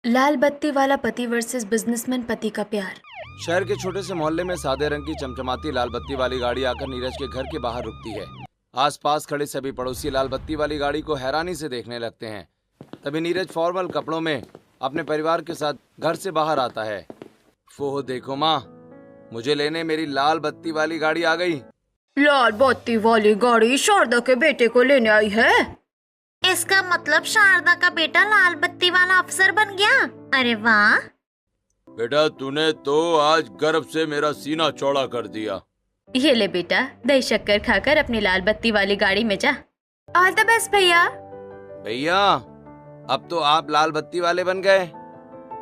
लाल बत्ती वाला पति वर्सेस बिजनेसमैन पति का प्यार। शहर के छोटे से मोहल्ले में सादे रंग की चमचमाती लाल बत्ती वाली गाड़ी आकर नीरज के घर के बाहर रुकती है। आसपास खड़े सभी पड़ोसी लाल बत्ती वाली गाड़ी को हैरानी से देखने लगते हैं। तभी नीरज फॉर्मल कपड़ों में अपने परिवार के साथ घर से बाहर आता है। वो देखो माँ, मुझे लेने मेरी लाल बत्ती वाली गाड़ी आ गई। लाल बत्ती वाली गाड़ी शारदा के बेटे को लेने आई है। इसका मतलब शारदा का बेटा लाल बत्ती वाला अफसर बन गया। अरे वाह बेटा, तूने तो आज गर्व से मेरा सीना चौड़ा कर दिया। ये ले बेटा, दही शक्कर खाकर अपनी लाल बत्ती वाली गाड़ी में जा। ऑल द बेस्ट भैया। भैया, अब तो आप लाल बत्ती वाले बन गए।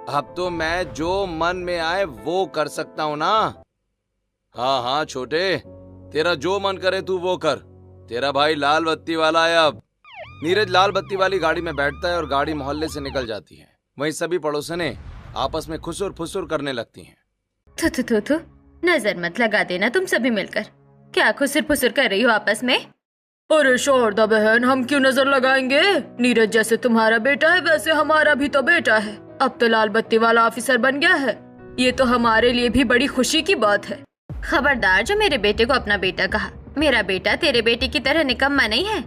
अब तो मैं जो मन में आए वो कर सकता हूँ ना। हाँ हाँ छोटे, तेरा जो मन करे तू वो कर। तेरा भाई लाल बत्ती वाला है अब। नीरज लाल बत्ती वाली गाड़ी में बैठता है और गाड़ी मोहल्ले से निकल जाती है। वहीं सभी पड़ोसने आपस में खुसुर फुसुर करने लगती हैं। थू थू थू थू, नजर मत लगा देना तुम सभी मिलकर। क्या खुसुर फुसुर कर रही हो आपस में? अरे शारदा बहन, हम क्यों नजर लगाएंगे? नीरज जैसे तुम्हारा बेटा है वैसे हमारा भी तो बेटा है। अब तो लाल बत्ती वाला ऑफिसर बन गया है। ये तो हमारे लिए भी बड़ी खुशी की बात है। खबरदार जो मेरे बेटे को अपना बेटा कहा। मेरा बेटा तेरे बेटे की तरह निकम्मा नहीं है।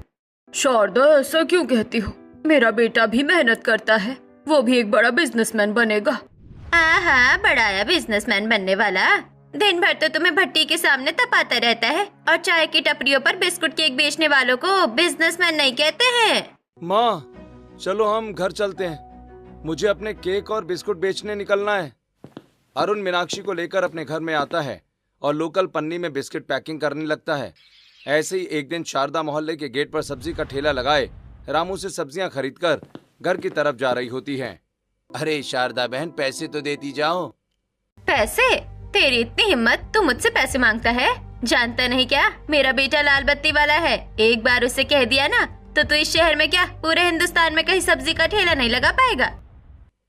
शारदा, ऐसा क्यों कहती हो? मेरा बेटा भी मेहनत करता है, वो भी एक बड़ा बिजनेसमैन बनेगा। हाँ, बड़ा बिजनेसमैन बनने वाला। दिन भर तो तुम्हें भट्टी के सामने तपाता रहता है और चाय की टपरियों पर बिस्कुट केक बेचने वालों को बिजनेसमैन नहीं कहते हैं। माँ, चलो हम घर चलते हैं। मुझे अपने केक और बिस्कुट बेचने निकलना है। अरुण मीनाक्षी को लेकर अपने घर में आता है और लोकल पन्नी में बिस्किट पैकिंग करने लगता है। ऐसे ही एक दिन शारदा मोहल्ले के गेट पर सब्जी का ठेला लगाए रामू से सब्जियां खरीदकर घर की तरफ जा रही होती है। अरे शारदा बहन, पैसे तो देती जाओ। पैसे? तेरी इतनी हिम्मत, तू मुझसे पैसे मांगता है? जानता नहीं क्या, मेरा बेटा लाल बत्ती वाला है। एक बार उसे कह दिया ना तो तू इस शहर में क्या पूरे हिंदुस्तान में कहीं सब्जी का ठेला नहीं लगा पाएगा।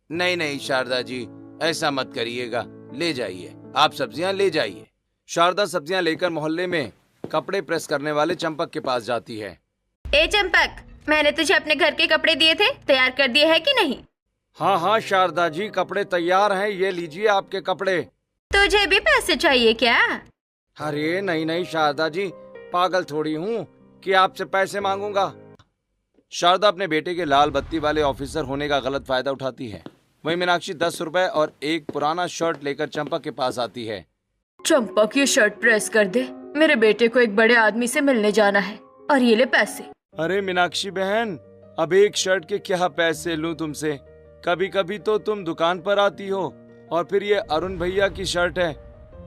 नहीं नहीं शारदा जी, ऐसा मत करिएगा। ले जाइए, आप सब्जियां ले जाइए। शारदा सब्जियां लेकर मोहल्ले में कपड़े प्रेस करने वाले चंपक के पास जाती है। ए चंपक, मैंने तुझे अपने घर के कपड़े दिए थे, तैयार कर दिए है कि नहीं? हाँ हाँ शारदा जी, कपड़े तैयार हैं, ये लीजिए आपके कपड़े। तुझे भी पैसे चाहिए क्या? अरे नहीं नहीं शारदा जी, पागल थोड़ी हूँ कि आपसे पैसे मांगूंगा। शारदा अपने बेटे के लाल बत्ती वाले ऑफिसर होने का गलत फायदा उठाती है। वहीं मीनाक्षी 10 रुपए और एक पुराना शर्ट लेकर चंपक के पास आती है। चंपक, ये शर्ट प्रेस कर दे, मेरे बेटे को एक बड़े आदमी से मिलने जाना है। और ये ले पैसे। अरे मीनाक्षी बहन, अब एक शर्ट के क्या पैसे लूं तुमसे? कभी कभी तो तुम दुकान पर आती हो और फिर ये अरुण भैया की शर्ट है,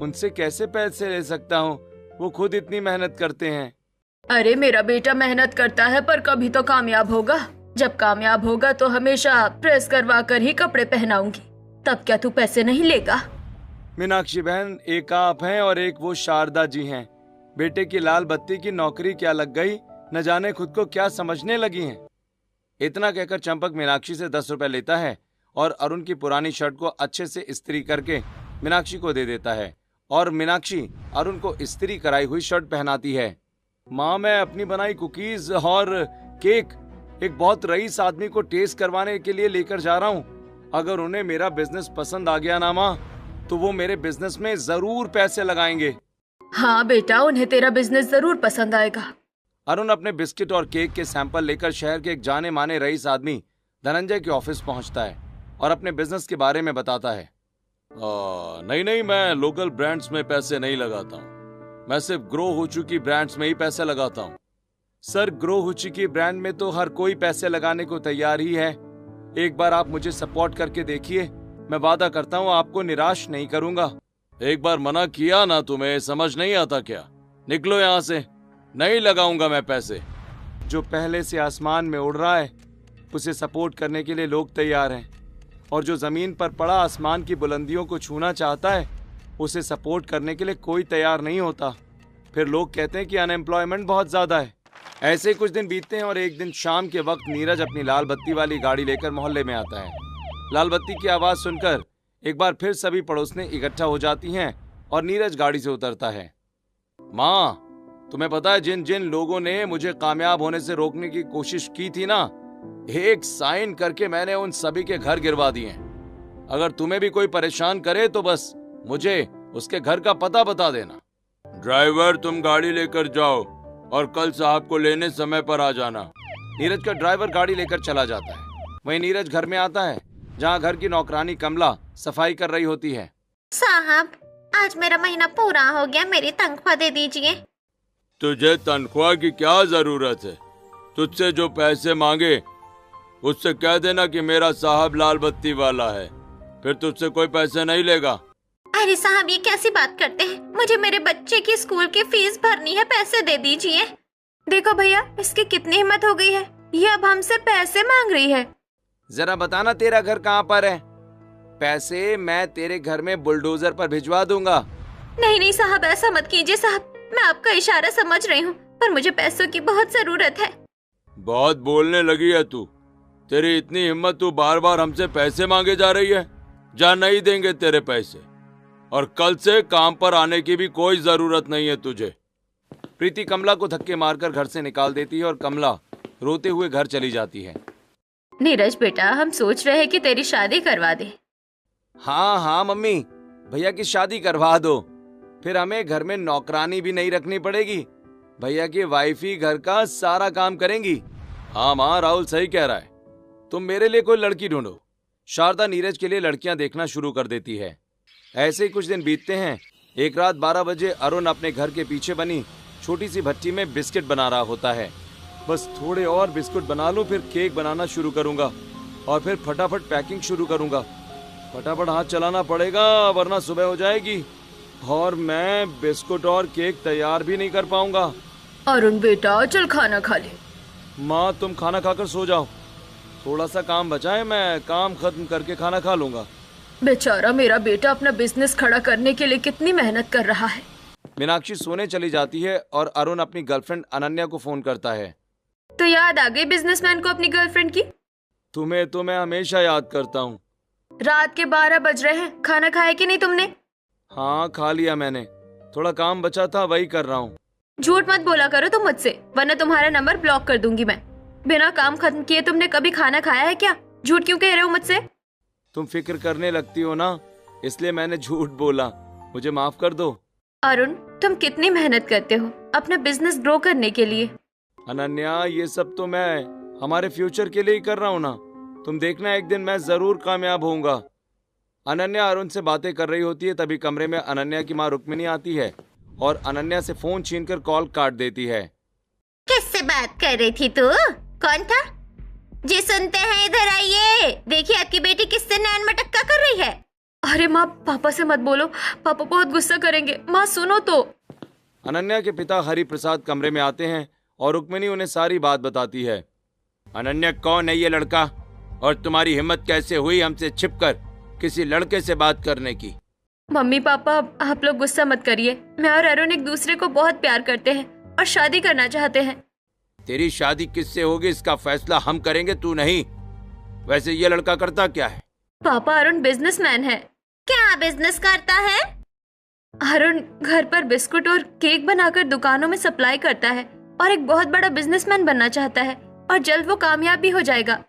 उनसे कैसे पैसे ले सकता हूँ? वो खुद इतनी मेहनत करते हैं। अरे मेरा बेटा मेहनत करता है पर कभी तो कामयाब होगा। जब कामयाब होगा तो हमेशा प्रेस करवा कर ही कपड़े पहनाऊंगी। तब क्या तू पैसे नहीं लेगा? मीनाक्षी बहन, एक आप हैं और एक वो शारदा जी हैं। बेटे की लाल बत्ती की नौकरी क्या लग गई, न जाने खुद को क्या समझने लगी हैं। इतना कहकर चंपक मीनाक्षी से 10 रुपए लेता है और अरुण की पुरानी शर्ट को अच्छे से इस्त्री करके मीनाक्षी को दे देता है और मीनाक्षी अरुण को इस्त्री कराई हुई शर्ट पहनाती है। माँ, मैं अपनी बनाई कुकीज और केक एक बहुत रईस आदमी को टेस्ट करवाने के लिए लेकर जा रहा हूँ। अगर उन्हें मेरा बिजनेस पसंद आ गया ना माँ, तो वो मेरे बिजनेस में जरूर पैसे लगाएंगे। हाँ बेटा, उन्हें तेरा बिजनेस जरूर पसंद आएगा। अरुण अपने बिस्किट और केक के सैंपल लेकर शहर के एक जाने माने रईस आदमी धनंजय के ऑफिस पहुंचता है और अपने बिजनेस के बारे में बताता है। नहीं नहीं, मैं लोकल ब्रांड्स में पैसे नहीं लगाता हूँ। मैं सिर्फ ग्रो हो चुकी ब्रांड्स में ही पैसे लगाता हूँ। सर, ग्रो हो चुकी ब्रांड में तो हर कोई पैसे लगाने को तैयार ही है। एक बार आप मुझे सपोर्ट करके देखिए, मैं वादा करता हूँ आपको निराश नहीं करूंगा। एक बार मना किया ना, तुम्हें समझ नहीं आता क्या? निकलो यहाँ से, नहीं लगाऊंगा मैं पैसे। जो पहले से आसमान में उड़ रहा है उसे सपोर्ट करने के लिए लोग तैयार हैं, और जो जमीन पर पड़ा आसमान की बुलंदियों को छूना चाहता है उसे सपोर्ट करने के लिए कोई तैयार नहीं होता। फिर लोग कहते हैं कि अनएम्प्लॉयमेंट बहुत ज्यादा है। ऐसे ही कुछ दिन बीतते हैं और एक दिन शाम के वक्त नीरज अपनी लाल बत्ती वाली गाड़ी लेकर मोहल्ले में आता है। लाल बत्ती की आवाज सुनकर एक बार फिर सभी पड़ोसने इकट्ठा हो जाती हैं और नीरज गाड़ी से उतरता है। माँ, तुम्हें पता है जिन जिन लोगों ने मुझे कामयाब होने से रोकने की कोशिश की थी ना, एक साइन करके मैंने उन सभी के घर गिरवा दिए हैं। अगर तुम्हें भी कोई परेशान करे तो बस मुझे उसके घर का पता बता देना। ड्राइवर, तुम गाड़ी लेकर जाओ और कल साहब को लेने समय पर आ जाना। नीरज का ड्राइवर गाड़ी लेकर चला जाता है। वहीं नीरज घर में आता है, जहाँ घर की नौकरानी कमला सफाई कर रही होती है। साहब, आज मेरा महीना पूरा हो गया, मेरी तनख्वाह दे दीजिए। तुझे तनख्वाह की क्या जरूरत है? तुझसे जो पैसे मांगे उससे कह देना कि मेरा साहब लाल बत्ती वाला है, फिर तुझसे कोई पैसे नहीं लेगा। अरे साहब, ये कैसी बात करते हैं? मुझे मेरे बच्चे की स्कूल की फीस भरनी है, पैसे दे दीजिए। देखो भैया, इसकी कितनी हिम्मत हो गई है, ये अब हमसे पैसे मांग रही है। जरा बताना तेरा घर कहाँ पर है? पैसे मैं तेरे घर में बुलडोजर पर भिजवा दूंगा। नहीं नहीं साहब, ऐसा मत कीजिए साहब, मैं आपका इशारा समझ रही हूँ, पर मुझे पैसों की बहुत जरूरत है। बहुत बोलने लगी है तू। तेरी इतनी हिम्मत, तू बार बार हमसे पैसे मांगे जा रही है। जा, नहीं देंगे तेरे पैसे, और कल से काम पर आने की भी कोई जरूरत नहीं है तुझे। प्रीति कमला को धक्के मारकर घर से निकाल देती है और कमला रोते हुए घर चली जाती है। नीरज बेटा, हम सोच रहे हैं कि तेरी शादी करवा दे। हाँ हाँ मम्मी, भैया की शादी करवा दो, फिर हमें घर में नौकरानी भी नहीं रखनी पड़ेगी। भैया की वाइफ ही घर का सारा काम करेंगी। हाँ माँ, राहुल सही कह रहा है। तुम मेरे लिए कोई लड़की ढूंढो। शारदा नीरज के लिए लड़कियां देखना शुरू कर देती है। ऐसे ही कुछ दिन बीतते हैं। एक रात 12 बजे अरुण अपने घर के पीछे बनी छोटी सी भट्टी में बिस्किट बना रहा होता है। बस थोड़े और बिस्कुट बना लूं, फिर केक बनाना शुरू करूंगा और फिर फटाफट पैकिंग शुरू करूंगा। फटाफट हाथ चलाना पड़ेगा, वरना सुबह हो जाएगी और मैं बिस्कुट और केक तैयार भी नहीं कर पाऊंगा। अरुण बेटा, चल खाना खा ले। माँ, तुम खाना खाकर सो जाओ, थोड़ा सा काम बचा है, मैं काम खत्म करके खाना खा लूंगा। बेचारा मेरा बेटा अपना बिजनेस खड़ा करने के लिए कितनी मेहनत कर रहा है। मीनाक्षी सोने चली जाती है और अरुण अपनी गर्लफ्रेंड अनन्या को फोन करता है। तो याद आ गई बिजनेसमैन को अपनी गर्लफ्रेंड की? तुम्हें तो मैं हमेशा याद करता हूँ। रात के 12 बज रहे हैं, खाना खाया कि नहीं तुमने? हाँ, खा लिया मैंने, थोड़ा काम बचा था, वही कर रहा हूँ। झूठ मत बोला करो तुम मुझसे, वरना तुम्हारा नंबर ब्लॉक कर दूंगी मैं। बिना काम खत्म किए तुमने कभी खाना खाया है क्या? झूठ क्यों कह रहे हो मुझसे? तुम फिक्र करने लगती हो ना, इसलिए मैंने झूठ बोला, मुझे माफ कर दो। अरुण, तुम कितनी मेहनत करते हो अपना बिजनेस ग्रो करने के लिए। अनन्या, ये सब तो मैं हमारे फ्यूचर के लिए ही कर रहा हूँ ना। तुम देखना, एक दिन मैं जरूर कामयाब होऊंगा। अनन्या अरुण से बातें कर रही होती है, तभी कमरे में अनन्या की माँ रुक्मिणी आती है और अनन्या से फोन छीनकर कॉल काट देती है। किससे बात कर रही थी तू? कौन था? जी सुनते हैं, इधर आइए, देखिए आपकी बेटी किससे नैन मटक्का कर रही है। अरे माँ, पापा से मत बोलो, पापा बहुत गुस्सा करेंगे। माँ सुनो तो। अनन्या के पिता हरि प्रसाद कमरे में आते हैं और रुक्मिणी उन्हें सारी बात बताती है। अनन्या, कौन है ये लड़का और तुम्हारी हिम्मत कैसे हुई हमसे छिपकर किसी लड़के से बात करने की? मम्मी पापा, आप लोग गुस्सा मत करिए। मैं और अरुण एक दूसरे को बहुत प्यार करते हैं और शादी करना चाहते हैं। तेरी शादी किससे होगी इसका फैसला हम करेंगे, तू नहीं। वैसे ये लड़का करता क्या है? पापा, अरुण बिजनेसमैन है। क्या बिजनेस करता है? अरुण घर पर बिस्कुट और केक बनाकर दुकानों में सप्लाई करता है और एक बहुत बड़ा बिजनेसमैन बनना चाहता है और जल्द वो कामयाब भी हो जाएगा।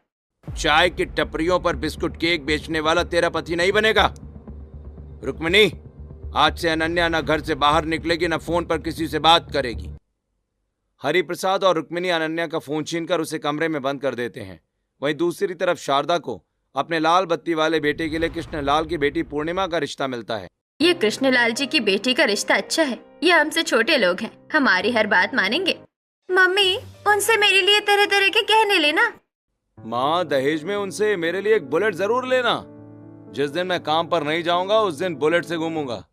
चाय की टपरियों पर बिस्कुट केक बेचने वाला तेरा पति नहीं बनेगा। रुक्मिणी, आज से अनन्या न घर से बाहर निकलेगी, न फोन पर किसी से बात करेगी। हरि प्रसाद और रुक्मिणी अनन्या का फोन छीनकर उसे कमरे में बंद कर देते हैं। वहीं दूसरी तरफ शारदा को अपने लाल बत्ती वाले बेटे के लिए कृष्णलाल की बेटी पूर्णिमा का रिश्ता मिलता है। ये कृष्णलाल जी की बेटी का रिश्ता अच्छा है। ये हमसे छोटे लोग हैं, हमारी हर बात मानेंगे। मम्मी, उनसे मेरे लिए तरह तरह के गहने लेना। माँ, दहेज में उनसे मेरे लिए एक बुलेट जरूर लेना। जिस दिन मैं काम पर नहीं जाऊंगा उस दिन बुलेट से घूमूंगा,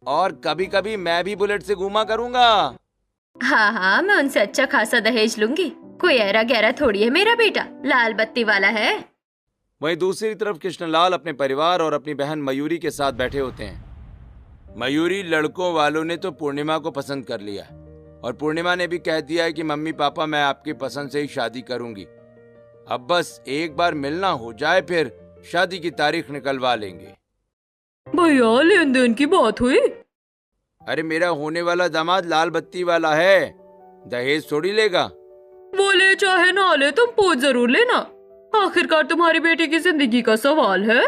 और कभी कभी मैं भी बुलेट से घूमा करूंगा। हाँ हाँ, मैं उनसे अच्छा खासा दहेज लूंगी। कोई ऐरा गहरा थोड़ी है मेरा बेटा, लाल बत्ती वाला है। वहीं दूसरी तरफ कृष्णलाल अपने परिवार और अपनी बहन मयूरी के साथ बैठे होते हैं। मयूरी, लड़कों वालों ने तो पूर्णिमा को पसंद कर लिया और पूर्णिमा ने भी कह दिया है कि मम्मी पापा, मैं आपकी पसंद से ही शादी करूंगी। अब बस एक बार मिलना हो जाए, फिर शादी की तारीख निकलवा लेंगे। भैया, लेन देन की बात हुई? अरे, मेरा होने वाला दामाद लाल बत्ती वाला है, दहेज थोड़ी लेगा। वो ले चाहे ना ले, तुम पूछ जरूर लेना। आखिरकार तुम्हारी बेटी की जिंदगी का सवाल है।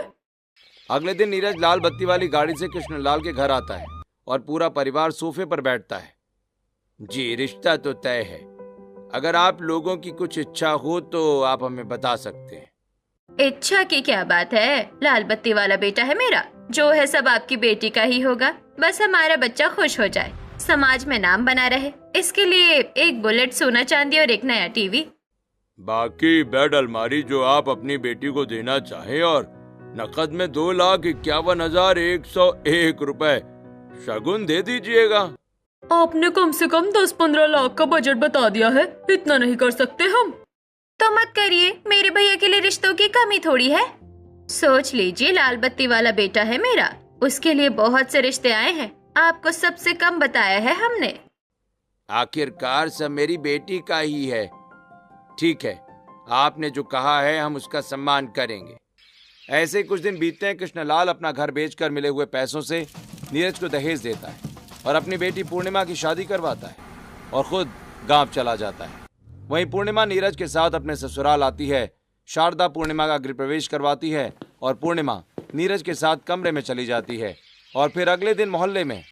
अगले दिन नीरज लाल बत्ती वाली गाड़ी से कृष्णलाल के घर आता है और पूरा परिवार सोफे पर बैठता है। जी, रिश्ता तो तय है। अगर आप लोगों की कुछ इच्छा हो तो आप हमें बता सकते हैं। इच्छा की क्या बात है, लाल बत्ती वाला बेटा है मेरा, जो है सब आपकी बेटी का ही होगा। बस हमारा बच्चा खुश हो जाए, समाज में नाम बना रहे, इसके लिए एक बुलेट, सोना चांदी और एक नया टीवी। बाकी बेड अलमारी जो आप अपनी बेटी को देना चाहें और नकद में 2,51,101 रुपए शगुन दे दीजिएगा। आपने कम से कम 10-15 लाख का बजट बता दिया है, इतना नहीं कर सकते हम। तो मत करिए, मेरे भैया के लिए रिश्तों की कमी थोड़ी है। सोच लीजिए, लाल बत्ती वाला बेटा है मेरा, उसके लिए बहुत से रिश्ते आए हैं, आपको सबसे कम बताया है हमने। आखिरकार सब मेरी बेटी का ही है। ठीक है, आपने जो कहा है हम उसका सम्मान करेंगे। ऐसे ही कुछ दिन बीतते हैं। कृष्णलाल अपना घर बेचकर मिले हुए पैसों से नीरज को दहेज देता है और अपनी बेटी पूर्णिमा की शादी करवाता है और खुद गांव चला जाता है। वहीं पूर्णिमा नीरज के साथ अपने ससुराल आती है। शारदा पूर्णिमा का गृह प्रवेश करवाती है और पूर्णिमा नीरज के साथ कमरे में चली जाती है। और फिर अगले दिन मोहल्ले में,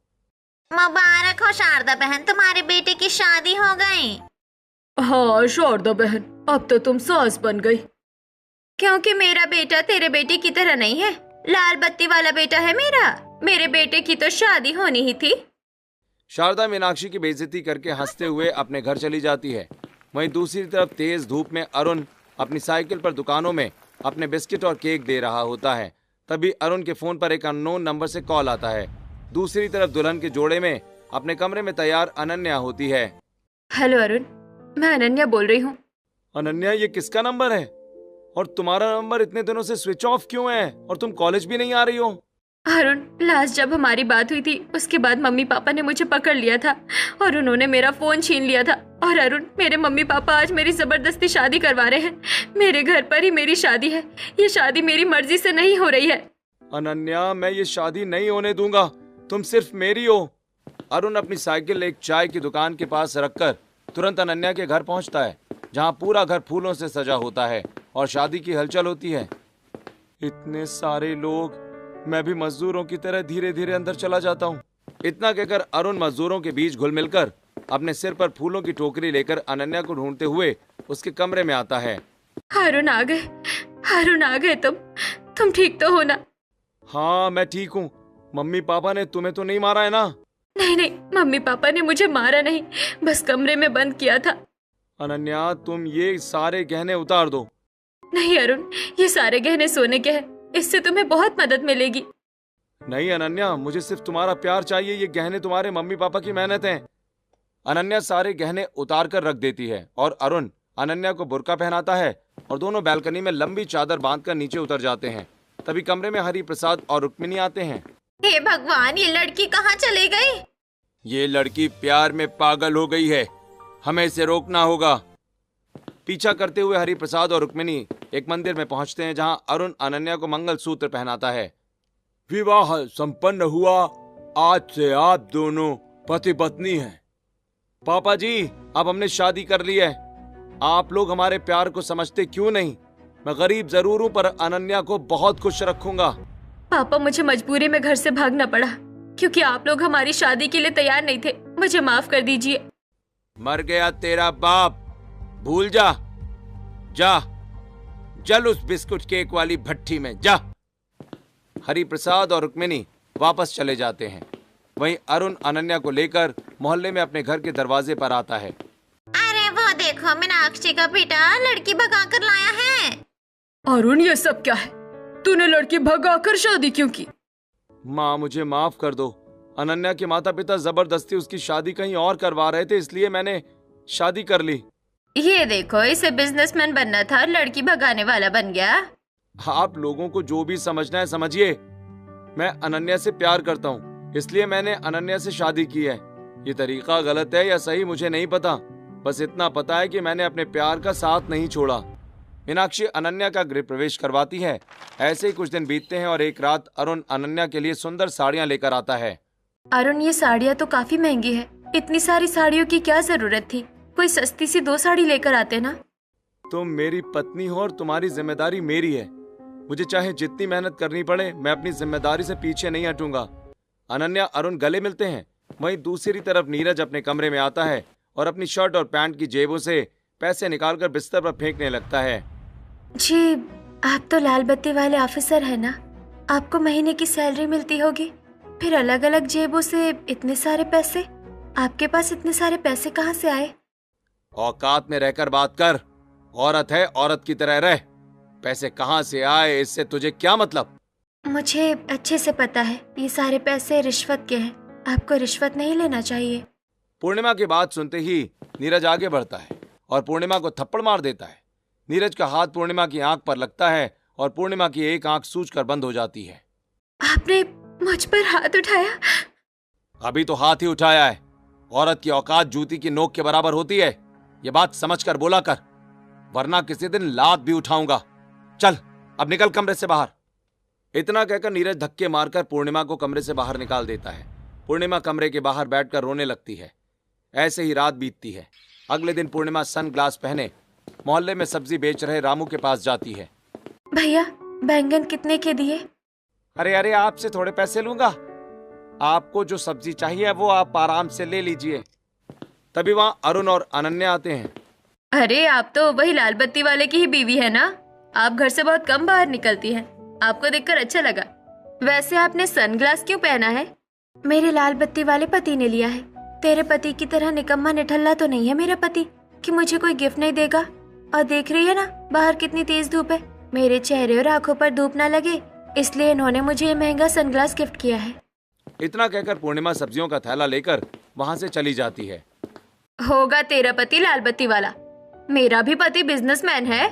मुबारक हो शारदा बहन, तुम्हारे बेटे की शादी हो गई। हाँ शारदा बहन, अब तो तुम सास बन गई। क्योंकि मेरा बेटा तेरे बेटे की तरह नहीं है, लाल बत्ती वाला बेटा है मेरा, मेरे बेटे की तो शादी होनी ही थी। शारदा मीनाक्षी की बेइज्जती करके हंसते हुए अपने घर चली जाती है। वहीं दूसरी तरफ तेज धूप में अरुण अपनी साइकिल पर दुकानों में अपने बिस्किट और केक दे रहा होता है। तभी अरुण के फोन पर एक अननोन नंबर से कॉल आता है। दूसरी तरफ दुल्हन के जोड़े में अपने कमरे में तैयार अनन्या होती है। हेलो अरुण, मैं अनन्या बोल रही हूँ। अनन्या, ये किसका नंबर है और तुम्हारा नंबर इतने दिनों से स्विच ऑफ क्यों है और तुम कॉलेज भी नहीं आ रही हो? अरुण, लास्ट जब हमारी बात हुई थी उसके बाद मम्मी पापा ने मुझे पकड़ लिया था और उन्होंने मेरा फोन छीन लिया था। और अरुण, मेरे मम्मी पापा आज मेरी जबरदस्ती शादी करवा रहे हैं। मेरे घर पर ही मेरी शादी है, ये शादी मेरी मर्जी से नहीं हो रही है। अनन्या, मैं ये शादी नहीं होने दूंगा, तुम सिर्फ मेरी हो। अरुण अपनी साइकिल एक चाय की दुकान के पास रखकर तुरंत अनन्या के घर पहुंचता है, जहां पूरा घर फूलों से सजा होता है और शादी की हलचल होती है। इतने सारे लोग, मैं भी मजदूरों की तरह धीरे धीरे अंदर चला जाता हूँ। इतना कहकर अरुण मजदूरों के बीच घुल मिलकर अपने सिर पर फूलों की टोकरी लेकर अनन्या को ढूंढते हुए उसके कमरे में आता है। अरुण आ गए, अरुण आ गए, तुम ठीक तो हो ना? हाँ, मैं ठीक हूँ। मम्मी पापा ने तुम्हें तो नहीं मारा है ना? नहीं नहीं, मम्मी पापा ने मुझे मारा नहीं, बस कमरे में बंद किया था। अनन्या, तुम ये सारे गहने उतार दो। नहीं अरुण, ये सारे गहने सोने के हैं, इससे तुम्हें बहुत मदद मिलेगी। नहीं अनन्या, मुझे सिर्फ तुम्हारा प्यार चाहिए, ये गहने तुम्हारे मम्मी पापा की मेहनत है। अनन्या सारे गहने उतार कर रख देती है और अरुण अनन्या को बुर्का पहनाता है और दोनों बैल्कनी में लंबी चादर बांधकर नीचे उतर जाते हैं। तभी कमरे में हरि प्रसाद और रुक्मिणी आते हैं। हे भगवान, ये लड़की कहाँ चली गई? ये लड़की प्यार में पागल हो गई है, हमें इसे रोकना होगा। पीछा करते हुए हरि प्रसाद और रुक्मिणी एक मंदिर में पहुंचते हैं, जहां अरुण अनन्या को मंगलसूत्र पहनाता है। विवाह संपन्न हुआ, आज से आप दोनों पति पत्नी हैं। पापा जी, अब हमने शादी कर ली है, आप लोग हमारे प्यार को समझते क्यों नहीं? मैं गरीब जरूर हूं पर अनन्या को बहुत खुश रखूंगा। पापा, मुझे मजबूरी में घर से भागना पड़ा क्योंकि आप लोग हमारी शादी के लिए तैयार नहीं थे, मुझे माफ कर दीजिए। मर गया तेरा बाप, भूल जा। जा, जल उस बिस्कुट केक वाली भट्टी में जा। हरि प्रसाद और रुक्मिणी वापस चले जाते हैं। वहीं अरुण अनन्या को लेकर मोहल्ले में अपने घर के दरवाजे पर आता है। अरे वो देखो, मीनाक्षी का बेटा लड़की भगा कर लाया है। अरुण, ये सब क्या है? तूने लड़की भगाकर शादी क्यों की? माँ, मुझे माफ कर दो। अनन्या के माता पिता जबरदस्ती उसकी शादी कहीं और करवा रहे थे, इसलिए मैंने शादी कर ली। ये देखो, इसे बिजनेसमैन बनना था, लड़की भगाने वाला बन गया। आप लोगों को जो भी समझना है समझिए। मैं अनन्या से प्यार करता हूँ, इसलिए मैंने अनन्या से शादी की है। ये तरीका गलत है या सही मुझे नहीं पता, बस इतना पता है कि मैंने अपने प्यार का साथ नहीं छोड़ा। मीनाक्षी अनन्या का गृह प्रवेश करवाती है। ऐसे ही कुछ दिन बीतते हैं और एक रात अरुण अनन्या के लिए सुंदर साड़ियाँ लेकर आता है। अरुण, ये साड़ियाँ तो काफी महंगी है, इतनी सारी साड़ियों की क्या जरूरत थी? कोई सस्ती सी 2 साड़ी लेकर आते ना। तुम मेरी पत्नी हो और तुम्हारी जिम्मेदारी मेरी है। मुझे चाहे जितनी मेहनत करनी पड़े, मैं अपनी जिम्मेदारी से पीछे नहीं हटूंगा। अनन्या अरुण गले मिलते हैं। वहीं दूसरी तरफ नीरज अपने कमरे में आता है और अपनी शर्ट और पैंट की जेबों से पैसे निकालकर बिस्तर पर फेंकने लगता है। जी, आप तो लाल बत्ती वाले ऑफिसर है ना, आपको महीने की सैलरी मिलती होगी, फिर अलग अलग जेबों से इतने सारे पैसे, आपके पास इतने सारे पैसे कहाँ से आए? औकात में रहकर बात कर। औरत है, औरत की तरह रह। पैसे कहाँ से आए इससे तुझे क्या मतलब? मुझे अच्छे से पता है ये सारे पैसे रिश्वत के हैं, आपको रिश्वत नहीं लेना चाहिए। पूर्णिमा की बात सुनते ही नीरज आगे बढ़ता है और पूर्णिमा को थप्पड़ मार देता है। नीरज का हाथ पूर्णिमा की आंख पर लगता है और पूर्णिमा की एक आंख सूजकर बंद हो जाती है। आपने मुझ पर हाथ उठाया? अभी तो हाथ ही उठाया है। औरत की औकात जूती की नोक के बराबर होती है, ये बात समझ कर बोला कर, वरना किसी दिन लात भी उठाऊंगा। चल अब निकल कमरे से बाहर। इतना कहकर नीरज धक्के मारकर पूर्णिमा को कमरे से बाहर निकाल देता है। पूर्णिमा कमरे के बाहर बैठकर रोने लगती है। ऐसे ही रात बीतती है। अगले दिन पूर्णिमा सन ग्लास पहने मोहल्ले में सब्जी बेच रहे रामू के पास जाती है। भैया, बैंगन कितने के दिए? अरे अरे, आपसे थोड़े पैसे लूंगा। आपको जो सब्जी चाहिए वो आप आराम से ले लीजिए। तभी वहां अरुण और अनन्या आते हैं। अरे आप तो वही लाल बत्ती वाले की ही बीवी है ना? आप घर से बहुत कम बाहर निकलती हैं। आपको देखकर अच्छा लगा। वैसे आपने सनग्लास क्यों पहना है? मेरे लाल बत्ती वाले पति ने लिया है। तेरे पति की तरह निकम्मा निठल्ला तो नहीं है मेरा पति कि मुझे कोई गिफ्ट नहीं देगा। और देख रही है ना बाहर कितनी तेज धूप है, मेरे चेहरे और आंखों पर धूप ना लगे इसलिए इन्होंने मुझे ये महंगा सनग्लास गिफ्ट किया है। इतना कहकर पूर्णिमा सब्जियों का थैला लेकर वहां से चली जाती है। होगा तेरा पति लाल बत्ती वाला, मेरा भी पति बिजनेसमैन है।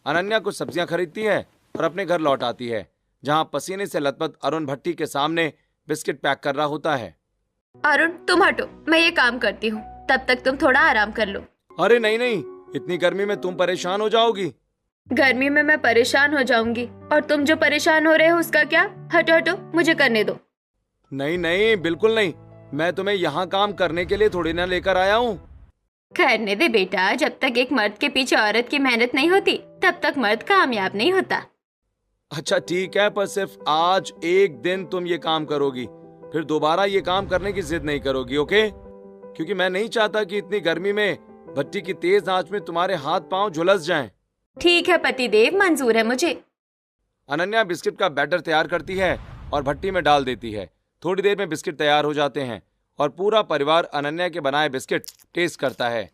अनन्या कुछ सब्जियां खरीदती है और अपने घर लौट आती है, जहां पसीने से लथपथ अरुण भट्टी के सामने बिस्किट पैक कर रहा होता है। अरुण तुम हटो, मैं ये काम करती हूँ, तब तक तुम थोड़ा आराम कर लो। अरे नहीं नहीं, इतनी गर्मी में तुम परेशान हो जाओगी। गर्मी में मैं परेशान हो जाऊंगी और तुम जो परेशान हो रहे हो उसका क्या? हटो हटो, मुझे करने दो। नहीं नहीं, बिल्कुल नहीं, मैं तुम्हें यहाँ काम करने के लिए थोड़ी ना लेकर आया हूँ। करने दे बेटा, जब तक एक मर्द के पीछे औरत की मेहनत नहीं होती तब तक मर्द कामयाब नहीं होता। अच्छा ठीक है, पर सिर्फ आज एक दिन तुम ये काम करोगी, फिर दोबारा ये काम करने की जिद नहीं करोगी, ओके? क्योंकि मैं नहीं चाहता कि इतनी गर्मी में भट्टी की तेज आंच में तुम्हारे हाथ पांव झुलस जाएं। ठीक है पतिदेव, मंजूर है मुझे। अनन्या बिस्किट का बैटर तैयार करती है और भट्टी में डाल देती है। थोड़ी देर में बिस्किट तैयार हो जाते हैं और पूरा परिवार अनन्या के बनाए बिस्किट टेस्ट करता है।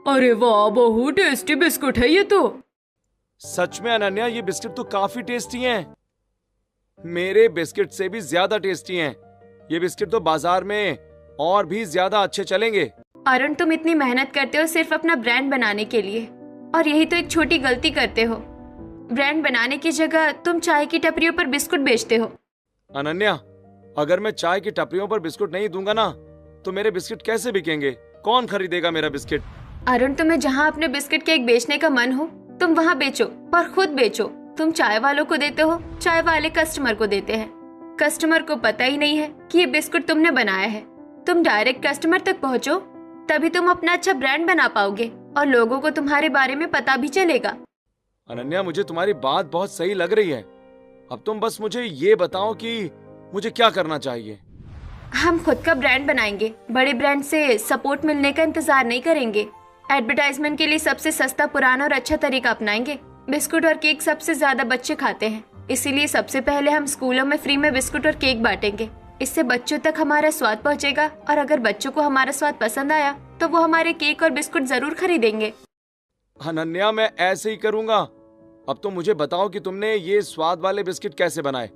अरे वाह, बहुत टेस्टी बिस्कुट है ये तो। सच में अनन्या, ये बिस्किट तो काफी टेस्टी हैं। मेरे बिस्किट से भी ज्यादा टेस्टी हैं। ये बिस्किट तो बाजार में और भी ज्यादा अच्छे चलेंगे। अरुण, तुम इतनी मेहनत करते हो सिर्फ अपना ब्रांड बनाने के लिए, और यही तो एक छोटी गलती करते हो। ब्रांड बनाने की जगह तुम चाय की टपरियों पर बिस्कुट बेचते हो। अनन्या, अगर मैं चाय की टपरियों पर बिस्कुट नहीं दूंगा ना तो मेरे बिस्किट कैसे बिकेंगे? कौन खरीदेगा मेरा बिस्किट? अरुण, तुम्हें जहाँ अपने बिस्किट केक बेचने का मन हो तुम वहाँ बेचो, पर खुद बेचो। तुम चाय वालों को देते हो, चाय वाले कस्टमर को देते हैं। कस्टमर को पता ही नहीं है कि ये बिस्कुट तुमने बनाया है। तुम डायरेक्ट कस्टमर तक पहुँचो, तभी तुम अपना अच्छा ब्रांड बना पाओगे और लोगों को तुम्हारे बारे में पता भी चलेगा। अनन्या, मुझे तुम्हारी बात बहुत सही लग रही है। अब तुम बस मुझे ये बताओ कि मुझे क्या करना चाहिए। हम खुद का ब्रांड बनाएंगे, बड़े ब्रांड से सपोर्ट मिलने का इंतजार नहीं करेंगे। एडवर्टाइजमेंट के लिए सबसे सस्ता, पुराना और अच्छा तरीका अपनाएंगे। बिस्कुट और केक सबसे ज्यादा बच्चे खाते हैं, इसीलिए सबसे पहले हम स्कूलों में फ्री में बिस्कुट और केक बांटेंगे। इससे बच्चों तक हमारा स्वाद पहुंचेगा और अगर बच्चों को हमारा स्वाद पसंद आया तो वो हमारे केक और बिस्कुट जरूर खरीदेंगे। अनन्या, मैं ऐसे ही करूंगा। अब तो मुझे बताओ कि तुमने ये स्वाद वाले बिस्किट कैसे बनाए,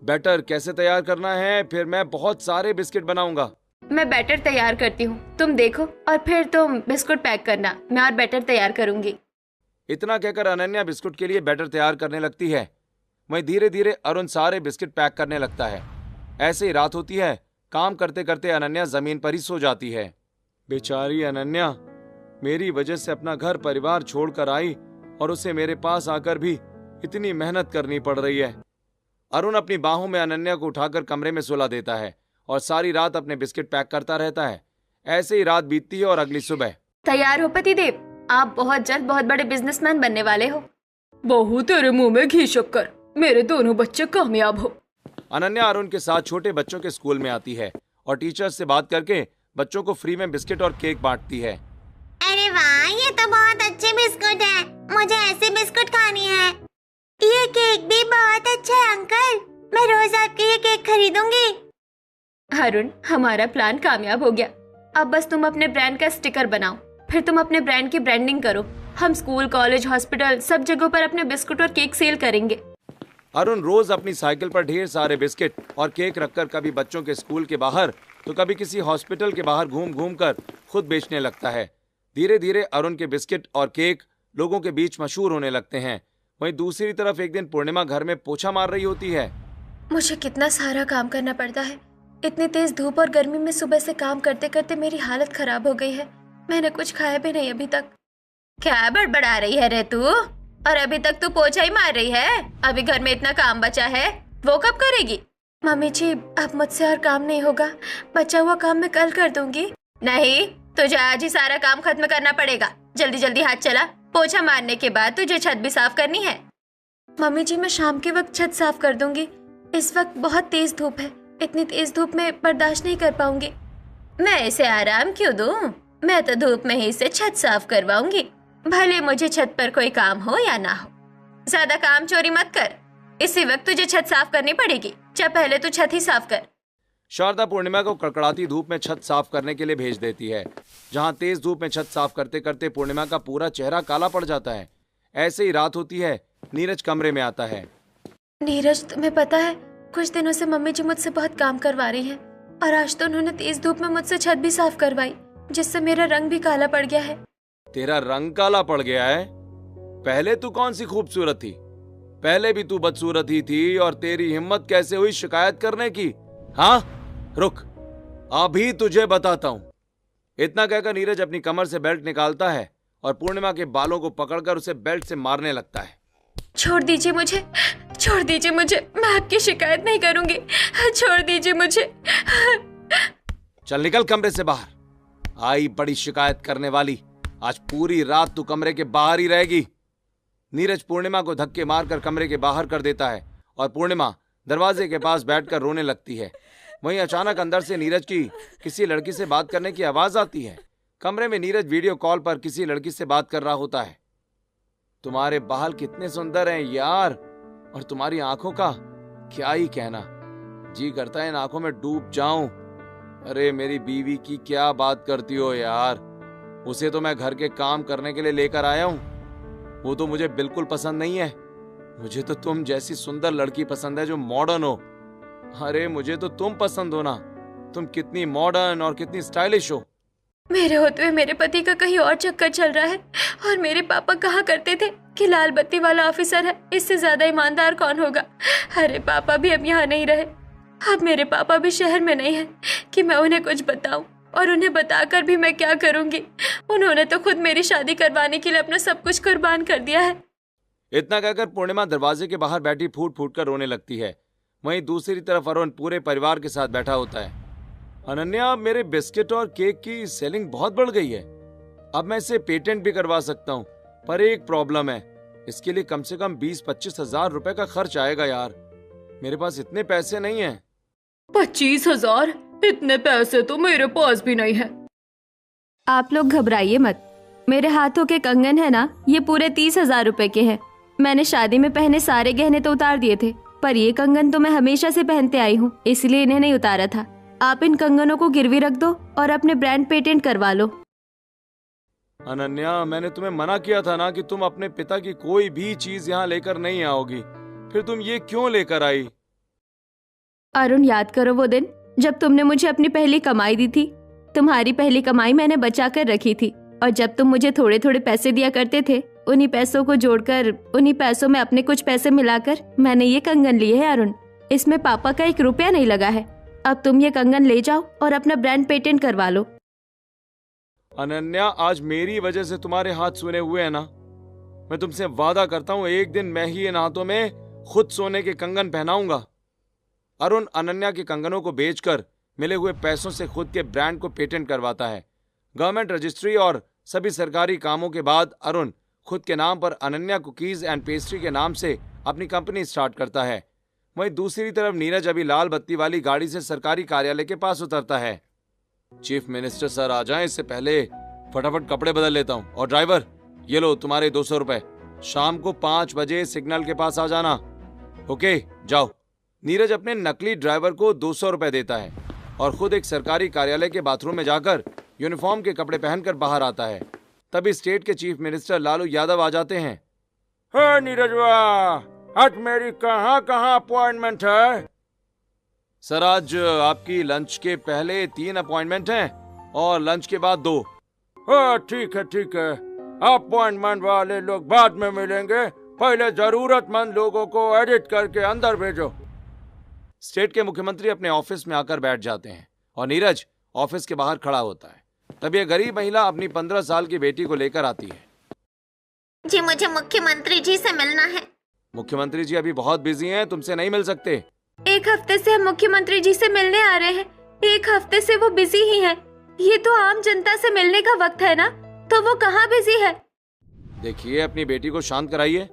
बैटर कैसे तैयार करना है, फिर मैं बहुत सारे बिस्किट बनाऊंगा। मैं बैटर तैयार करती हूँ, तुम देखो और फिर तुम बिस्कुट पैक करना, मैं और बैटर तैयार करूंगी। इतना कहकर अनन्या बिस्कुट के लिए बैटर तैयार करने लगती है। वहीं धीरे धीरे अरुण सारे बिस्किट पैक करने लगता है। ऐसे ही रात होती है। काम करते करते अनन्या जमीन पर ही सो जाती है। बेचारी अनन्या मेरी वजह से अपना घर परिवार छोड़कर आई और उसे मेरे पास आकर भी इतनी मेहनत करनी पड़ रही है। अरुण अपनी बाहों में अनन्या को उठाकर कमरे में सुला देता है और सारी रात अपने बिस्किट पैक करता रहता है। ऐसे ही रात बीतती है और अगली सुबह। तैयार हो पतिदेव, आप बहुत जल्द बहुत बड़े बिजनेसमैन बनने वाले हो। बहू तेरे मुंह में घी शक्कर, मेरे दोनों बच्चे कामयाब हो। अनन्या अरुण के साथ छोटे बच्चों के स्कूल में आती है और टीचर से बात करके बच्चों को फ्री में बिस्किट और केक बांटती है। अरे वाह, ये तो बहुत अच्छे बिस्कुट है, मुझे ऐसे बिस्कुट खानी है। ये केक भी बहुत अच्छा है अंकल, मैं रोज आपके ये केक खरीदूंगी। अरुण, हमारा प्लान कामयाब हो गया। अब बस तुम अपने ब्रांड का स्टिकर बनाओ, फिर तुम अपने ब्रांड की ब्रांडिंग करो। हम स्कूल, कॉलेज, हॉस्पिटल सब जगहों पर अपने बिस्कुट और केक सेल करेंगे। अरुण रोज अपनी साइकिल पर ढेर सारे बिस्किट और केक रखकर कभी बच्चों के स्कूल के बाहर तो कभी किसी हॉस्पिटल के बाहर घूम घूम कर खुद बेचने लगता है। धीरे धीरे अरुण के बिस्किट और केक लोगों के बीच मशहूर होने लगते हैं। वहीं दूसरी तरफ एक दिन पूर्णिमा घर में पोछा मार रही होती है। मुझे कितना सारा काम करना पड़ता है। इतनी तेज धूप और गर्मी में सुबह से काम करते करते मेरी हालत खराब हो गई है। मैंने कुछ खाया भी नहीं अभी तक। क्या बड़बड़ा रही है रे तू? और अभी तक तू पोछा ही मार रही है? अभी घर में इतना काम बचा है, वो कब करेगी? मम्मी जी, अब मुझसे और काम नहीं होगा। बचा हुआ काम मैं कल कर दूंगी। नहीं, तुझे आज ही सारा काम खत्म करना पड़ेगा। जल्दी जल्दी हाथ चला। पोछा मारने के बाद तुझे छत भी साफ करनी है। मम्मी जी, मैं शाम के वक्त छत साफ कर दूंगी। इस वक्त बहुत तेज धूप है, इतनी तेज धूप में बर्दाश्त नहीं कर पाऊंगी। मैं इसे आराम क्यों दूं? मैं तो धूप में ही इसे छत साफ करवाऊंगी, भले मुझे छत पर कोई काम हो या ना हो। ज्यादा काम चोरी मत कर, इसी वक्त तुझे छत साफ करनी पड़ेगी। चल पहले तू छत ही साफ कर। शारदा पूर्णिमा को कड़कड़ाती धूप में छत साफ करने के लिए भेज देती है, जहां तेज धूप में छत साफ करते करते पूर्णिमा का पूरा चेहरा काला पड़ जाता है। ऐसे ही रात होती है। नीरज कमरे में आता है। नीरज, तुम्हें पता है, कुछ दिनों से मम्मी जी मुझसे बहुत काम करवा रही हैं और आज तो उन्होंने तेज धूप में मुझसे छत भी साफ करवाई, जिससे मेरा रंग भी काला पड़ गया है। तेरा रंग काला पड़ गया है? पहले तू कौन सी खूबसूरत थी? पहले भी तू बदसूरत ही थी और तेरी हिम्मत कैसे हुई शिकायत करने की? हाँ, रुक, अभी तुझे बताता हूं। इतना कहकर नीरज अपनी कमर से बेल्ट निकालता है और पूर्णिमा के बालों को पकड़कर उसे बेल्ट से मारने लगता है। छोड़ दीजिए मुझे, छोड़ दीजिए मुझे, मैं आपकी शिकायत नहीं करूंगी। छोड़ दीजिए मुझे। चल निकल कमरे से बाहर। आई बड़ी शिकायत करने वाली, आज पूरी रात तू कमरे के बाहर ही रहेगी। नीरज पूर्णिमा को धक्के मारकर कमरे के बाहर कर देता है और पूर्णिमा दरवाजे के पास बैठकर रोने लगती है। वहीं अचानक अंदर से नीरज की किसी लड़की से बात करने की आवाज आती है। कमरे में नीरज वीडियो कॉल पर किसी लड़की से बात कर रहा होता है। तुम्हारे बाल कितने सुंदर हैं यार, और तुम्हारी आंखों का क्या ही कहना, जी करता है इन आंखों में डूब जाऊं। अरे मेरी बीवी की क्या बात करती हो यार, उसे तो मैं घर के काम करने के लिए लेकर आया हूं, वो तो मुझे बिल्कुल पसंद नहीं है। मुझे तो तुम जैसी सुंदर लड़की पसंद है जो मॉडर्न हो। अरे मुझे तो तुम पसंद हो ना, तुम कितनी मॉडर्न और कितनी स्टाइलिश हो। मेरे होते हुए मेरे पति का कहीं और चक्कर चल रहा है, और मेरे पापा कहा करते थे कि लाल बत्ती वाला ऑफिसर है, इससे ज्यादा ईमानदार कौन होगा। अरे पापा भी अब यहाँ नहीं रहे, अब मेरे पापा भी शहर में नहीं है कि मैं उन्हें कुछ बताऊं, और उन्हें बताकर भी मैं क्या करूंगी। उन्होंने तो खुद मेरी शादी करवाने के लिए अपना सब कुछ कुर्बान कर दिया है। इतना कहकर पूर्णिमा दरवाजे के बाहर बैठी फूट फूट कर रोने लगती है। वहीं दूसरी तरफ अरुण पूरे परिवार के साथ बैठा होता है। अनन्या, मेरे बिस्किट और केक की सेलिंग बहुत बढ़ गई है, अब मैं इसे पेटेंट भी करवा सकता हूँ, पर एक प्रॉब्लम है, इसके लिए कम से कम 20-25 हजार रुपए का खर्च आएगा यार, मेरे पास इतने पैसे नहीं है। 25,000? इतने पैसे तो मेरे पास भी नहीं है। आप लोग घबराइए मत, मेरे हाथों के कंगन है ना, ये पूरे 30,000 रुपए के हैं। मैंने शादी में पहने सारे गहने तो उतार दिए थे, पर ये कंगन तो मैं हमेशा से पहनते आई हूँ, इसलिए इन्हें नहीं उतारा था। आप इन कंगनों को गिरवी रख दो और अपने ब्रांड पेटेंट करवा लो। अनन्या, मैंने तुम्हें मना किया था ना कि तुम अपने पिता की कोई भी चीज यहाँ लेकर नहीं आओगी, फिर तुम ये क्यों लेकर आई? अरुण, याद करो वो दिन जब तुमने मुझे अपनी पहली कमाई दी थी। तुम्हारी पहली कमाई मैंने बचा कर रखी थी, और जब तुम मुझे थोड़े थोड़े पैसे दिया करते थे, उन्हीं पैसों को जोड़कर, उन्हीं पैसों में अपने कुछ पैसे मिलाकर मैंने ये कंगन लिए है अरुण। इसमें पापा का 1 रुपया नहीं लगा है। अब तुम ये कंगन ले जाओ और अपना ब्रांड पेटेंट करवा लो। अनन्या, आज मेरी वजह से तुम्हारे हाथ सूने हुए हैं ना, मैं तुमसे वादा करता हूँ एक दिन मैं ही इन हाथों में खुद सोने के कंगन पहनाऊंगा। अरुण अनन्या के कंगनों को बेचकर मिले हुए पैसों से खुद के ब्रांड को पेटेंट करवाता है। गवर्नमेंट रजिस्ट्री और सभी सरकारी कामों के बाद अरुण खुद के नाम पर अनन्या कुकीज एंड पेस्ट्री के नाम से अपनी कंपनी स्टार्ट करता है। वहीं दूसरी तरफ नीरज अभी लाल बत्ती वाली गाड़ी से सरकारी कार्यालय के पास उतरता है। चीफ मिनिस्टर सर आ जाएं, इससे पहले फटाफट कपड़े बदल लेता हूँ। और ड्राइवर, ये लो तुम्हारे 200 रुपए। शाम को 5 बजे सिग्नल के पास आ जाना। ओके, जाओ। नीरज अपने नकली ड्राइवर को 200 रुपए देता है और खुद एक सरकारी कार्यालय के बाथरूम में जाकर यूनिफॉर्म के कपड़े पहनकर बाहर आता है। तभी स्टेट के चीफ मिनिस्टर लालू यादव आ जाते हैं। नीरज वाह, आज मेरी कहाँ कहाँ अपॉइंटमेंट है? सर, आज आपकी लंच के पहले 3 अपॉइंटमेंट हैं और लंच के बाद 2। ठीक है ठीक है, अपॉइंटमेंट वाले लोग बाद में मिलेंगे, पहले जरूरतमंद लोगों को एडिट करके अंदर भेजो। स्टेट के मुख्यमंत्री अपने ऑफिस में आकर बैठ जाते हैं और नीरज ऑफिस के बाहर खड़ा होता है। तब यह गरीब महिला अपनी 15 साल की बेटी को लेकर आती है। जी, मुझे मुख्यमंत्री जी से मिलना है। मुख्यमंत्री जी अभी बहुत बिजी हैं, तुमसे नहीं मिल सकते। 1 हफ्ते से हम मुख्यमंत्री जी से मिलने आ रहे हैं। 1 हफ्ते से वो बिजी ही हैं। ये तो आम जनता से मिलने का वक्त है ना, तो वो कहाँ बिजी है? देखिए, अपनी बेटी को शांत कराइए,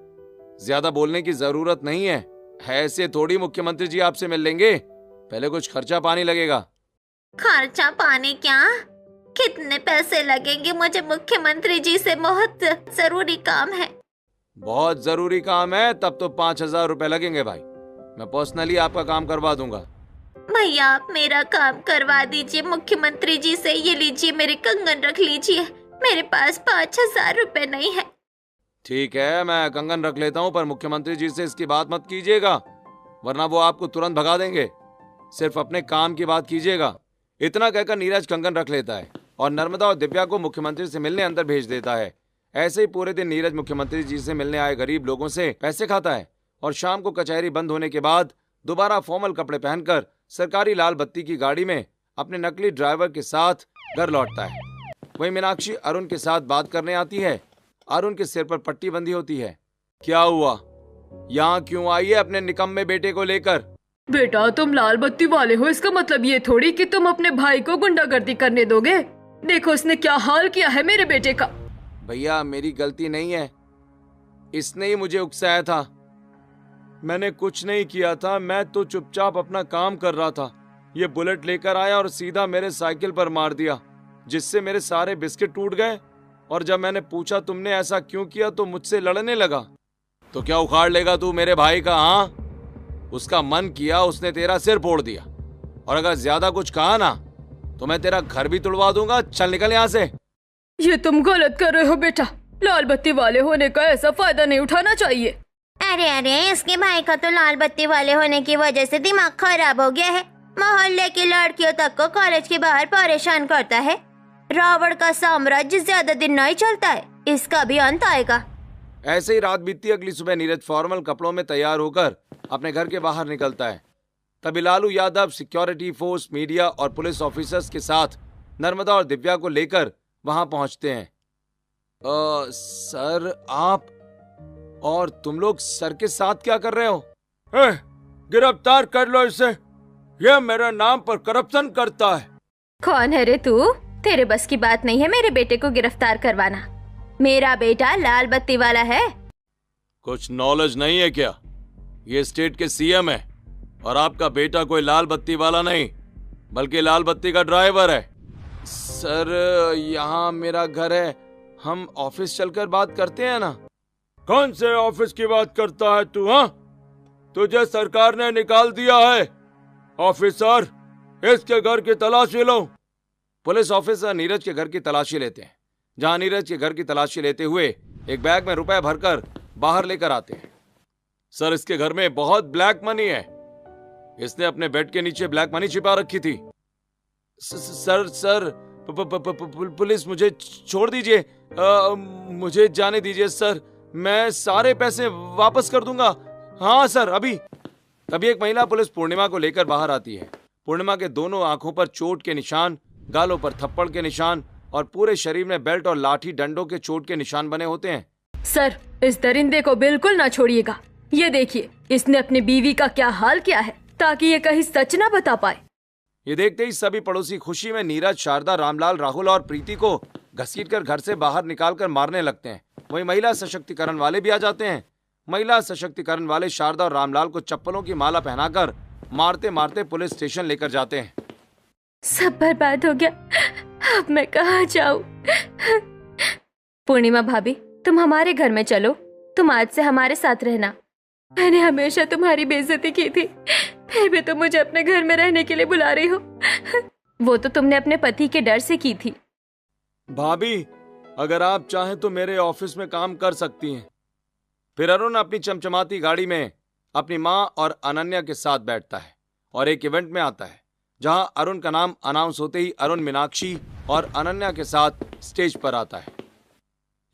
ज्यादा बोलने की जरूरत नहीं है। ऐसे थोड़ी मुख्यमंत्री जी आपसे मिल लेंगे, पहले कुछ खर्चा पानी लगेगा। खर्चा पानी क्या? कितने पैसे लगेंगे? मुझे मुख्यमंत्री जी से बहुत जरूरी काम है। बहुत जरूरी काम है तब तो 5000 रुपए लगेंगे भाई। मैं पर्सनली आपका काम करवा दूंगा। भैया, आप मेरा काम करवा दीजिए मुख्यमंत्री जी से। ये लीजिए, मेरे कंगन रख लीजिए। मेरे पास 5000 रुपए नहीं है। ठीक है, मैं कंगन रख लेता हूँ, पर मुख्यमंत्री जी से इसकी बात मत कीजिएगा, वरना वो आपको तुरंत भगा देंगे। सिर्फ अपने काम की बात कीजिएगा। इतना कहकर नीरज कंगन रख लेता है और नर्मदा और दिव्या को मुख्यमंत्री से मिलने अंदर भेज देता है। ऐसे ही पूरे दिन नीरज मुख्यमंत्री जी से मिलने आए गरीब लोगों से पैसे खाता है और शाम को कचहरी बंद होने के बाद दोबारा फॉर्मल कपड़े पहनकर सरकारी लाल बत्ती की गाड़ी में अपने नकली ड्राइवर के साथ घर लौटता है। वहीं मीनाक्षी अरुण के साथ बात करने आती है। अरुण के सिर पर पट्टी बंधी होती है। क्या हुआ, यहाँ क्यों आई है अपने निकम्मे बेटे को लेकर? बेटा, तुम लाल बत्ती वाले हो, इसका मतलब ये थोड़ी कि तुम अपने भाई को गुंडागर्दी करने दोगे। देखो उसने क्या हाल किया है मेरे बेटे का। भैया, मेरी गलती नहीं है, इसने ही मुझे उकसाया था। मैंने कुछ नहीं किया था, मैं तो चुपचाप अपना काम कर रहा था। ये बुलेट लेकर आया और सीधा मेरे साइकिल पर मार दिया, जिससे मेरे सारे बिस्किट टूट गए। और जब मैंने पूछा तुमने ऐसा क्यों किया तो मुझसे लड़ने लगा। तो क्या उखाड़ लेगा तू मेरे भाई का? हाँ, उसका मन किया, उसने तेरा सिर फोड़ दिया। और अगर ज्यादा कुछ कहा ना तो मैं तेरा घर भी तुड़वा दूंगा। चल निकल यहाँ से। ये तुम गलत कर रहे हो बेटा। लाल बत्ती वाले होने का ऐसा फायदा नहीं उठाना चाहिए। अरे अरे, इसके भाई का तो लाल बत्ती वाले होने की वजह से दिमाग खराब हो गया है। मोहल्ले की लड़कियों तक को कॉलेज के बाहर परेशान करता है। रावण का साम्राज्य ज्यादा दिन नहीं चलता है, इसका भी अंत आएगा। ऐसे ही रात बीतती। अगली सुबह नीरज फॉर्मल कपड़ों में तैयार होकर अपने घर के बाहर निकलता है। तभी Lalu Yadav security force, media और पुलिस ऑफिसर्स के साथ नर्मदा और दिव्या को लेकर वहां पहुंचते हैं। सर, आप और तुम लोग सर के साथ क्या कर रहे हो? गिरफ्तार कर लो इसे, यह मेरे नाम पर करप्शन करता है। कौन है रे तू? तेरे बस की बात नहीं है मेरे बेटे को गिरफ्तार करवाना। मेरा बेटा लाल बत्ती वाला है। कुछ नॉलेज नहीं है क्या? ये स्टेट के सीएम है और आपका बेटा कोई लाल बत्ती वाला नहीं बल्कि लाल बत्ती का ड्राइवर है। सर, यहाँ मेरा घर है, हम ऑफिस चलकर बात करते हैं ना। कौन से ऑफिस की बात करता है तू? हाँ, तुझे सरकार ने निकाल दिया है। ऑफिसर, इसके घर की तलाशी लो। पुलिस ऑफिसर नीरज के घर की तलाशी लेते हैं। जहां नीरज के घर की तलाशी लेते हुए एक बैग में रुपए भरकर बाहर लेकर आते हैं। सर, इसके घर में बहुत ब्लैक मनी है। इसने अपने बेड के नीचे ब्लैक मनी छिपा रखी थी। सर, पुलिस, मुझे छोड़ दीजिए, मुझे जाने दीजिए सर, मैं सारे पैसे वापस कर दूंगा। हाँ सर, अभी। तभी एक महिला पुलिस पूर्णिमा को लेकर बाहर आती है। पूर्णिमा के दोनों आंखों पर चोट के निशान, गालों पर थप्पड़ के निशान और पूरे शरीर में बेल्ट और लाठी डंडों के चोट के निशान बने होते हैं। सर, इस दरिंदे को बिल्कुल ना छोड़िएगा। ये देखिए, इसने अपनी बीवी का क्या हाल किया है, ताकि ये कहीं सच ना बता पाए। ये देखते ही सभी पड़ोसी खुशी में नीरज, शारदा, रामलाल, राहुल और प्रीति को घसीटकर घर से बाहर निकालकर मारने लगते हैं। वहीं महिला सशक्तिकरण वाले भी आ जाते हैं। महिला सशक्तिकरण वाले शारदा और रामलाल को चप्पलों की माला पहनाकर मारते मारते पुलिस स्टेशन लेकर जाते हैं। सब बर्बाद हो गया, अब मैं कहाँ जाऊँ? पूर्णिमा भाभी, तुम हमारे घर में चलो, तुम आज से हमारे साथ रहना। मैंने हमेशा तुम्हारी बेइज्जती की थी, फिर भी तुम मुझे अपने घर में रहने के लिए बुला रही हो। वो तो तुमने अपने पति के डर से की थी। भाभी, अगर आप चाहें तो मेरे ऑफिस में काम कर सकती हैं। फिर अरुण अपनी चमचमाती गाड़ी में अपनी माँ और अनन्या के साथ बैठता है और एक इवेंट में आता है जहां अरुण का नाम अनाउंस होते ही अरुण मीनाक्षी और अनन्या के साथ स्टेज पर आता है।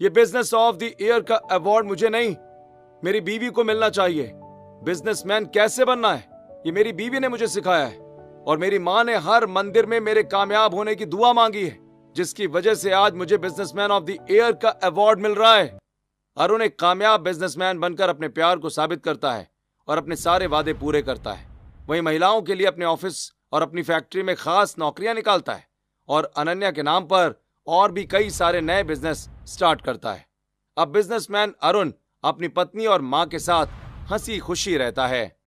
ये बिजनेस ऑफ द ईयर का अवार्ड मुझे नहीं, मेरी बीवी को मिलना चाहिए। बिजनेसमैन कैसे बनना है ये मेरी बीवी ने मुझे सिखाया है और मेरी माँ ने हर मंदिर में मेरे कामयाब होने की दुआ मांगी है, जिसकी वजह से आज मुझे बिजनेसमैन ऑफ द ईयर का अवार्ड मिल रहा है। अरुण एक कामयाब बिजनेसमैन बनकर अपने प्यार को साबित करता है और अपने सारे वादे पूरे करता है। वहीं महिलाओं के लिए अपने ऑफिस और अपनी फैक्ट्री में खास नौकरियां निकालता है और अनन्या के नाम पर और भी कई सारे नए बिजनेस स्टार्ट करता है। अब बिजनेसमैन अरुण अपनी पत्नी और मां के साथ हंसी खुशी रहता है।